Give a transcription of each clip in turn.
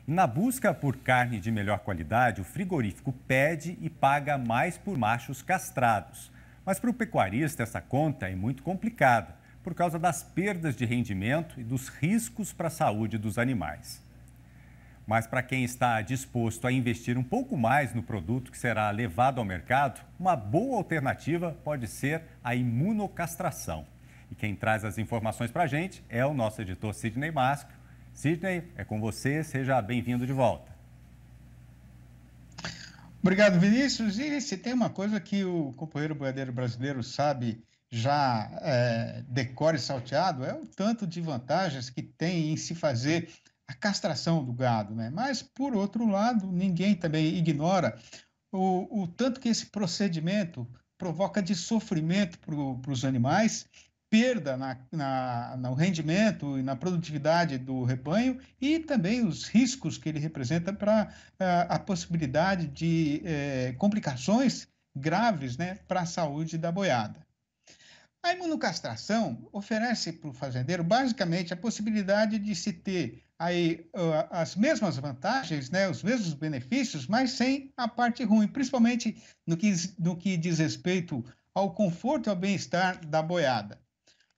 Na busca por carne de melhor qualidade, o frigorífico pede e paga mais por machos castrados. Mas para o pecuarista, essa conta é muito complicada, por causa das perdas de rendimento e dos riscos para a saúde dos animais. Mas para quem está disposto a investir um pouco mais no produto que será levado ao mercado, uma boa alternativa pode ser a imunocastração. E quem traz as informações para a gente é o nosso editor Sidney Masco. Sidney, é com você, seja bem-vindo de volta. Obrigado, Vinícius. E se tem uma coisa que o companheiro boiadeiro brasileiro sabe já decore salteado, é o tanto de vantagens que tem em se fazer a castração do gado, né? Mas, por outro lado, ninguém também ignora o tanto que esse procedimento provoca de sofrimento para os animais, perda no rendimento e na produtividade do rebanho e também os riscos que ele representa para a possibilidade de complicações graves, né, para a saúde da boiada. A imunocastração oferece para o fazendeiro, basicamente, a possibilidade de se ter aí, as mesmas vantagens, né, os mesmos benefícios, mas sem a parte ruim, principalmente no que diz respeito ao conforto e ao bem-estar da boiada.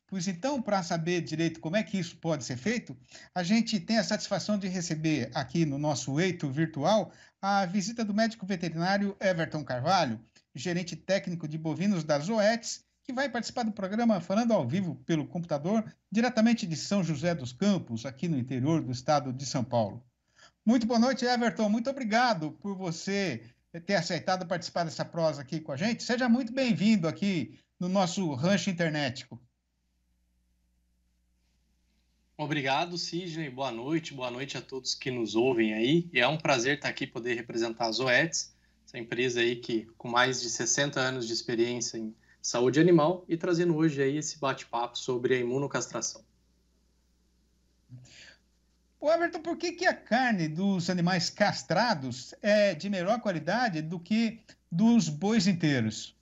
Pois então, para saber direito como é que isso pode ser feito, a gente tem a satisfação de receber aqui no nosso eito virtual a visita do médico veterinário Everton Carvalho, gerente técnico de bovinos da Zoetis, que vai participar do programa falando ao vivo pelo computador, diretamente de São José dos Campos, aqui no interior do estado de São Paulo. Muito boa noite, Everton. Muito obrigado por você ter aceitado participar dessa prosa aqui com a gente. Seja muito bem-vindo aqui no nosso rancho internetico. Obrigado, Sidney. Boa noite a todos que nos ouvem aí. E é um prazer estar aqui poder representar a Zoetis, essa empresa aí que com mais de 60 anos de experiência em saúde animal e trazendo hoje aí esse bate-papo sobre a imunocastração. Ô Everton, por que a carne dos animais castrados é de melhor qualidade do que dos bois inteiros?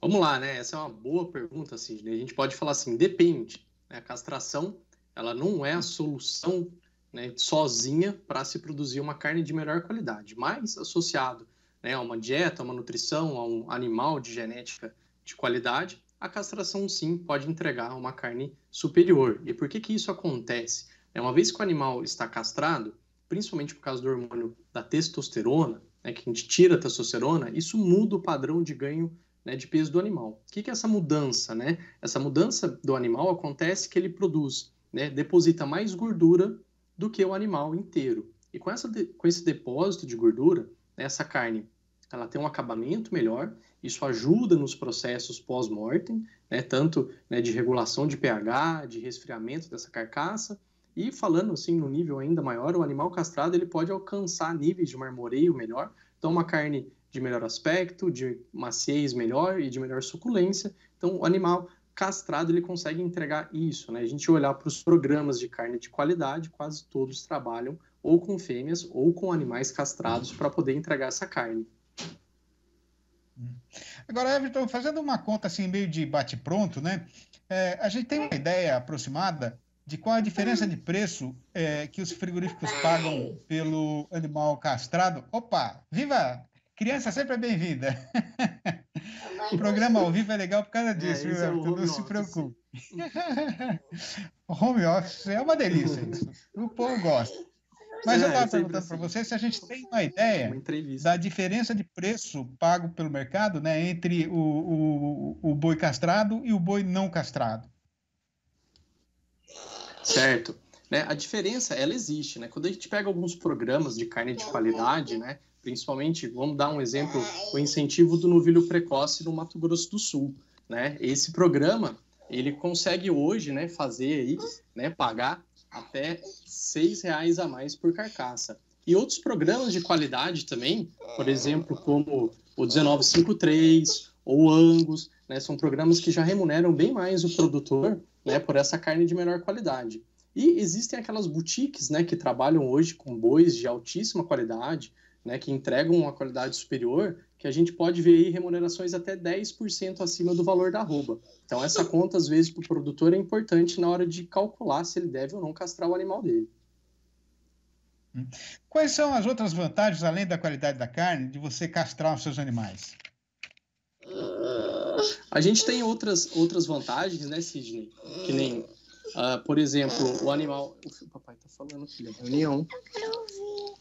Vamos lá, né? Essa é uma boa pergunta, Sidney. A gente pode falar assim, depende. Né? A castração, ela não é a solução, né, sozinha para se produzir uma carne de melhor qualidade, mas associado, né, a uma dieta, a uma nutrição, a um animal de genética de qualidade, a castração sim pode entregar uma carne superior. E por que isso acontece? Uma vez que o animal está castrado, principalmente por causa do hormônio da testosterona, né, que a gente tira a testosterona, isso muda o padrão de ganho, né, de peso do animal. O que é essa mudança? Né? Essa mudança do animal acontece que ele produz, né, deposita mais gordura do que o animal inteiro. E com esse depósito de gordura, essa carne ela tem um acabamento melhor, isso ajuda nos processos pós-mortem, né, tanto, né, de regulação de pH, de resfriamento dessa carcaça, e falando assim no nível ainda maior, o animal castrado ele pode alcançar níveis de marmoreio melhor, então uma carne de melhor aspecto, de maciez melhor e de melhor suculência, então o animal castrado ele consegue entregar isso, né? A gente olhar para os programas de carne de qualidade, quase todos trabalham ou com fêmeas ou com animais castrados para poder entregar essa carne. Agora, Everton, fazendo uma conta assim meio de bate-pronto, né? A gente tem uma ideia aproximada de qual a diferença de preço que os frigoríficos pagam pelo animal castrado. Opa, viva! Criança sempre é bem-vinda. O programa ao vivo é legal por causa disso, viu, Everton? Não se preocupe. Home office é uma delícia isso. O povo gosta. Mas eu estava perguntando para você se a gente tem uma ideia da diferença de preço pago pelo mercado, né, entre o boi castrado e o boi não castrado. Certo. Né, a diferença, ela existe. Né? Quando a gente pega alguns programas de carne de qualidade, né, principalmente, vamos dar um exemplo, o incentivo do novilho precoce no Mato Grosso do Sul. Né? Esse programa, ele consegue hoje, né, fazer aí, né, pagar até R$6 a mais por carcaça. E outros programas de qualidade também, por exemplo, como o 1953 ou Angus, né, são programas que já remuneram bem mais o produtor, né, por essa carne de melhor qualidade. E existem aquelas boutiques, né, que trabalham hoje com bois de altíssima qualidade, né, que entregam uma qualidade superior, que a gente pode ver aí remunerações até 10% acima do valor da arroba. Então, essa conta, às vezes, para o produtor é importante na hora de calcular se ele deve ou não castrar o animal dele. Quais são as outras vantagens, além da qualidade da carne, de você castrar os seus animais? A gente tem outras vantagens, né, Sidney? Que nem, por exemplo, o animal... O papai tá falando, filho, reunião.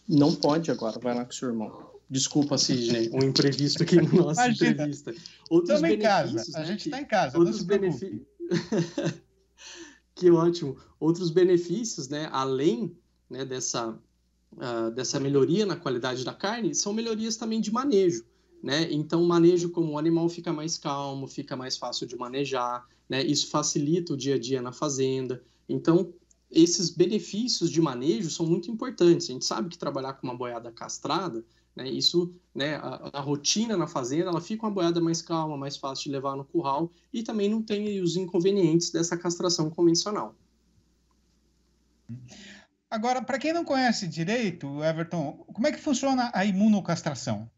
Não pode agora, vai lá com o seu irmão. Desculpa, Sidney, um imprevisto aqui na nossa entrevista. Estamos em casa, a gente está em casa, não se preocupe. Que ótimo. Outros benefícios, né, além, né, dessa melhoria na qualidade da carne, são melhorias também de manejo, né? Então, o manejo, como o animal fica mais calmo, fica mais fácil de manejar, né? Isso facilita o dia a dia na fazenda. Então, esses benefícios de manejo são muito importantes. A gente sabe que trabalhar com uma boiada castrada, né, isso, né, a rotina na fazenda, ela fica uma boiada mais calma, mais fácil de levar no curral e também não tem os inconvenientes dessa castração convencional. Agora, para quem não conhece direito, Everton, como é que funciona a imunocastração?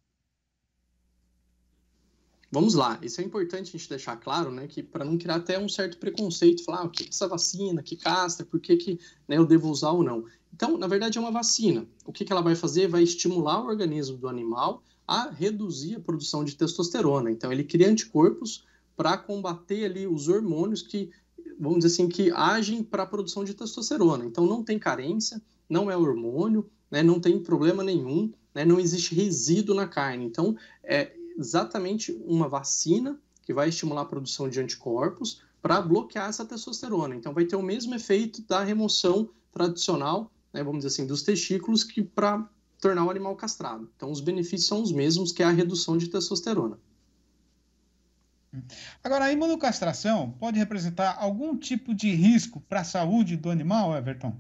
Vamos lá, isso é importante a gente deixar claro, né, que para não criar até um certo preconceito, falar o que é essa vacina, que castra, por que né, eu devo usar ou não. Então, na verdade, é uma vacina. O que ela vai fazer? Vai estimular o organismo do animal a reduzir a produção de testosterona. Então, ele cria anticorpos para combater ali os hormônios que, vamos dizer assim, que agem para a produção de testosterona. Então, não tem carência, não é hormônio, né, não tem problema nenhum, né, não existe resíduo na carne. Então, é exatamente uma vacina que vai estimular a produção de anticorpos para bloquear essa testosterona. Então, vai ter o mesmo efeito da remoção tradicional, né, vamos dizer assim, dos testículos, que para tornar o animal castrado. Então, os benefícios são os mesmos, que é a redução de testosterona. Agora, a imunocastração pode representar algum tipo de risco para a saúde do animal, Everton?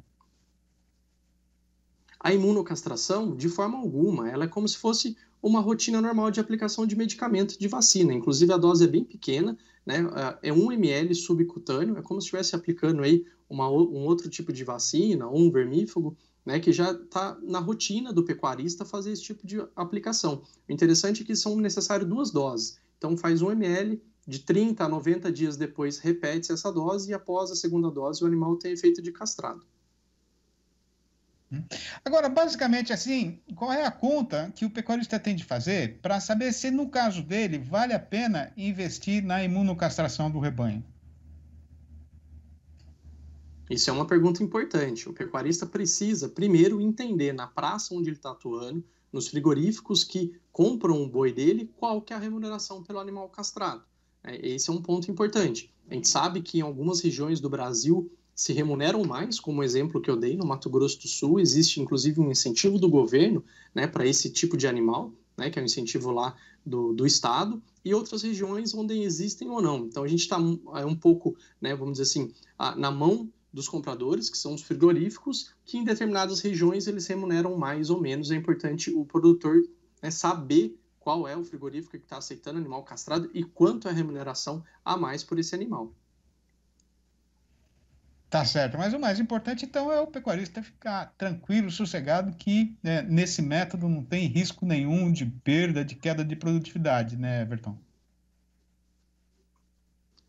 A imunocastração, de forma alguma, ela é como se fosse uma rotina normal de aplicação de medicamento de vacina. Inclusive, a dose é bem pequena, né? É 1 ml subcutâneo, é como se estivesse aplicando aí um outro tipo de vacina, ou um vermífugo, né, que já está na rotina do pecuarista fazer esse tipo de aplicação. O interessante é que são necessárias 2 doses. Então, faz 1 ml, de 30 a 90 dias depois, repete-se essa dose, e após a segunda dose, o animal tem efeito de castrado. Agora, basicamente assim, qual é a conta que o pecuarista tem de fazer para saber se, no caso dele, vale a pena investir na imunocastração do rebanho? Isso é uma pergunta importante. O pecuarista precisa, primeiro, entender na praça onde ele está atuando, nos frigoríficos que compram o boi dele, qual que é a remuneração pelo animal castrado. Esse é um ponto importante. A gente sabe que em algumas regiões do Brasil se remuneram mais, como o exemplo que eu dei, no Mato Grosso do Sul, existe inclusive um incentivo do governo, né, para esse tipo de animal, né, que é um incentivo lá do Estado, e outras regiões onde existem ou não. Então a gente está um pouco, né, vamos dizer assim, na mão dos compradores, que são os frigoríficos, que em determinadas regiões eles remuneram mais ou menos. É importante o produtor, né, saber qual é o frigorífico que está aceitando animal castrado e quanto é a remuneração a mais por esse animal. Tá certo, mas o mais importante, então, é o pecuarista ficar tranquilo, sossegado, que né, nesse método não tem risco nenhum de perda, de queda de produtividade, né, Everton?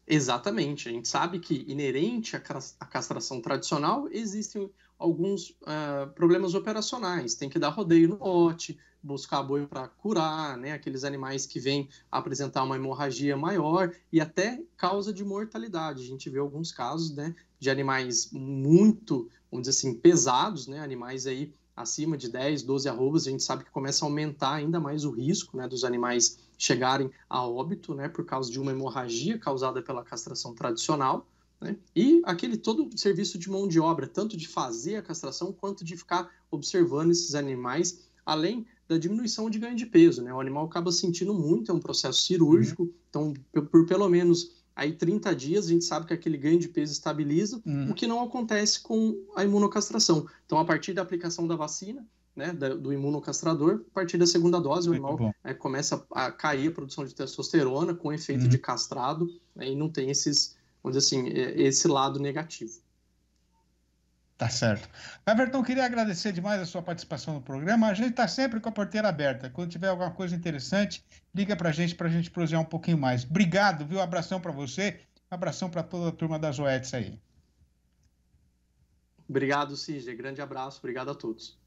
Exatamente. A gente sabe que, inerente à castração tradicional, existem alguns problemas operacionais. Tem que dar rodeio no lote, buscar boi para curar, né, aqueles animais que vêm apresentar uma hemorragia maior e até causa de mortalidade. A gente vê alguns casos, né, de animais muito, vamos dizer assim, pesados, né, animais aí acima de 10, 12 arrobas. A gente sabe que começa a aumentar ainda mais o risco, né, dos animais chegarem a óbito, né, por causa de uma hemorragia causada pela castração tradicional, né, e aquele todo serviço de mão de obra, tanto de fazer a castração quanto de ficar observando esses animais, além da diminuição de ganho de peso, né, o animal acaba sentindo muito, é um processo cirúrgico, então por pelo menos aí 30 dias a gente sabe que aquele ganho de peso estabiliza, o que não acontece com a imunocastração. Então, a partir da aplicação da vacina, né, do imunocastrador, a partir da segunda dose, o animal começa a cair a produção de testosterona com efeito de castrado, né, e não tem esses, vamos dizer assim, esse lado negativo. Tá certo. Everton, queria agradecer demais a sua participação no programa. A gente está sempre com a porteira aberta. Quando tiver alguma coisa interessante, liga para a gente prosear um pouquinho mais. Obrigado, viu? Abração para você, abração para toda a turma da Zoetis aí. Obrigado, Cisne. Grande abraço. Obrigado a todos.